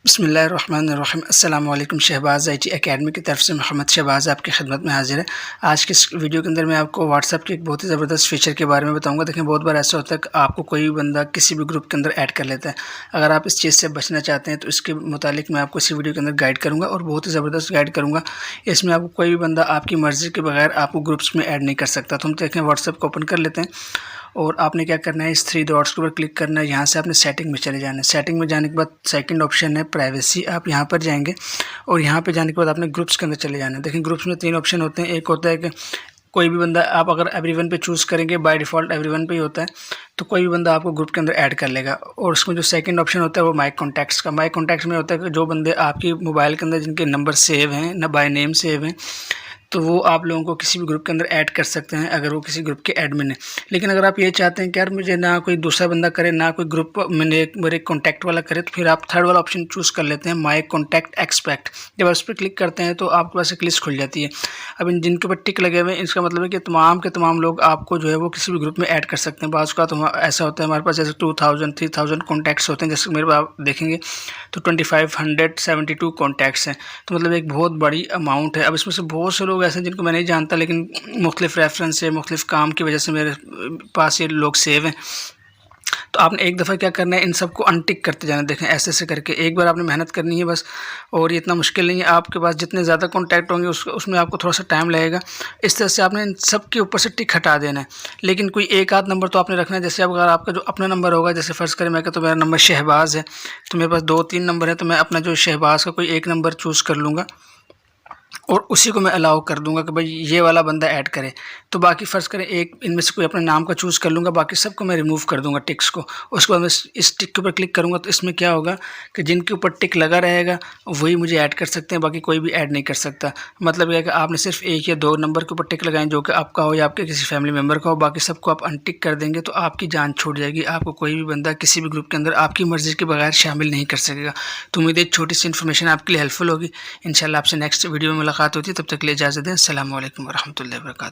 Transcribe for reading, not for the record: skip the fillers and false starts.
बिस्मिल्लाहिर्रहमानिर्रहीम। अस्सलाम वालेकुम। शहबाज़ IT एकेडमी की तरफ से मोहम्मद शहबाज़ आपकी खिदमत में हाजिर है। आज के इस वीडियो के अंदर मैं आपको व्हाट्सएप के एक बहुत ही ज़बरदस्त फ़ीचर के बारे में बताऊंगा। देखें, बहुत बार ऐसा होता है कि आपको कोई भी बंदा किसी भी ग्रुप के अंदर ऐड कर लेता है। अगर आप इस चीज़ से बचना चाहते हैं तो इसके मुतालिक मैं आपको इसी वीडियो के अंदर गाइड करूँगा और बहुत ही ज़बरदस्त गाइड करूँगा। इसमें आपको कोई भी बंदा आपकी मर्ज़ी के बगैर आपको ग्रुप्स में ऐड नहीं कर सकता। तो हम देखें, व्हाट्सएप को ओपन कर लेते हैं और आपने क्या करना है, इस 3 डॉट्स के ऊपर क्लिक करना है। यहाँ से आपने सेटिंग में चले जाना है। सेटिंग में जाने के बाद सेकंड ऑप्शन है प्राइवेसी, आप यहाँ पर जाएंगे और यहाँ पे जाने के बाद आपने ग्रुप्स के अंदर चले जाना है। देखिए, ग्रुप्स में 3 ऑप्शन होते हैं। एक होता है कि कोई भी बंदा, आप अगर एवरीवन पे चूज़ करेंगे, बाय डिफ़ॉल्ट एवरीवन पे ही होता है, तो कोई भी बंदा आपको ग्रुप के अंदर ऐड कर लेगा। और उसमें जो सेकंड ऑप्शन होता है वो माई कॉन्टैक्ट्स का। माई कॉन्टैक्ट्स में होता है कि जो बंदे आपकी मोबाइल के अंदर जिनके नंबर सेव हैं, ना बाय नेम सेव हैं, तो वो आप लोगों को किसी भी ग्रुप के अंदर ऐड कर सकते हैं अगर वो किसी ग्रुप के एडमिन है। लेकिन अगर आप ये चाहते हैं कि यार मुझे ना कोई दूसरा बंदा करे, ना कोई ग्रुप मेरे कॉन्टैक्ट वाला करे, तो फिर आप थर्ड वाला ऑप्शन चूज़ कर लेते हैं, माई कॉन्टैक्ट एक्सपेक्ट। जब आप उस पर क्लिक करते हैं तो आपके पास एक लिस्ट खुल जाती है। अब इन जिनके ऊपर टिक लगे हुए हैं, इसका मतलब है कि तमाम के तमाम लोग आपको जो है वो किसी भी ग्रुप में ऐड कर सकते हैं। बाज़ का तो ऐसा होता है, हमारे पास जैसे 2000 3000 कॉन्टैक्ट्स होते हैं। जैसे मेरे पास आप देखेंगे तो 2572 कॉन्टैक्ट्स हैं, तो मतलब एक बहुत बड़ी अमाउंट है। अब इसमें से बहुत से लोग ऐसे हैं जिनको मैं नहीं जानता, लेकिन मुख्तलिफ़ रेफरेंस से, मुख्तलिफ़ काम की वजह से मेरे पास ये लोग सेव हैं। तो आपने एक दफ़ा क्या करना है, इन सबको अनटिक करते जाना। देखें, ऐसे ऐसे करके एक बार आपने मेहनत करनी है बस, और ये इतना मुश्किल नहीं है। आपके पास जितने ज़्यादा कॉन्टैक्ट होंगे उसमें आपको थोड़ा सा टाइम लगेगा। इस तरह से आपने इन सब के ऊपर से टिक हटा देना है। लेकिन कोई एक आध नंबर तो आपने रखना है। जैसे अगर आपका जो अपना नंबर होगा, जैसे फ़र्ज़ करें मैं तो मेरा नंबर शहबाज़ है, तो मेरे पास 2-3 नंबर है, तो मैं अपना जो शहबाज़ का कोई एक नंबर चूज़ कर लूँगा और उसी को मैं अलाउ कर दूंगा कि भाई ये वाला बंदा ऐड करे। तो बाकी फ़र्ज़ करें एक इनमें से कोई अपने नाम का चूज़ कर लूँगा, बाकी सबको मैं रिमूव कर दूंगा टिक्स को। उसके बाद मैं इस टिक के ऊपर क्लिक करूँगा, तो इसमें क्या होगा कि जिनके ऊपर टिक लगा रहेगा वही मुझे ऐड कर सकते हैं, बाकी कोई भी ऐड नहीं कर सकता। मतलब यह है कि आपने सिर्फ 1 या 2 नंबर के ऊपर टिक लगाएं जो कि आपका हो या आपके किसी फैमिली मेम्बर का हो। बाकी सबको आप अनटिक कर देंगे तो आपकी जान छूट जाएगी। आपको कोई भी बंदा किसी भी ग्रुप के अंदर आपकी मर्ज़ी के बगैर शामिल नहीं कर सकेगा। तो उम्मीद है छोटी सी इन्फॉर्मेशन आपके लिए हेल्पफुल होगी। इंशाल्लाह आपसे नेक्स्ट वीडियो में मुलाकात होती है, तब तक के लिए इजाज़त दें। अस्सलामु अलैकुम वरहमतुल्लाहि वबरकातुहू।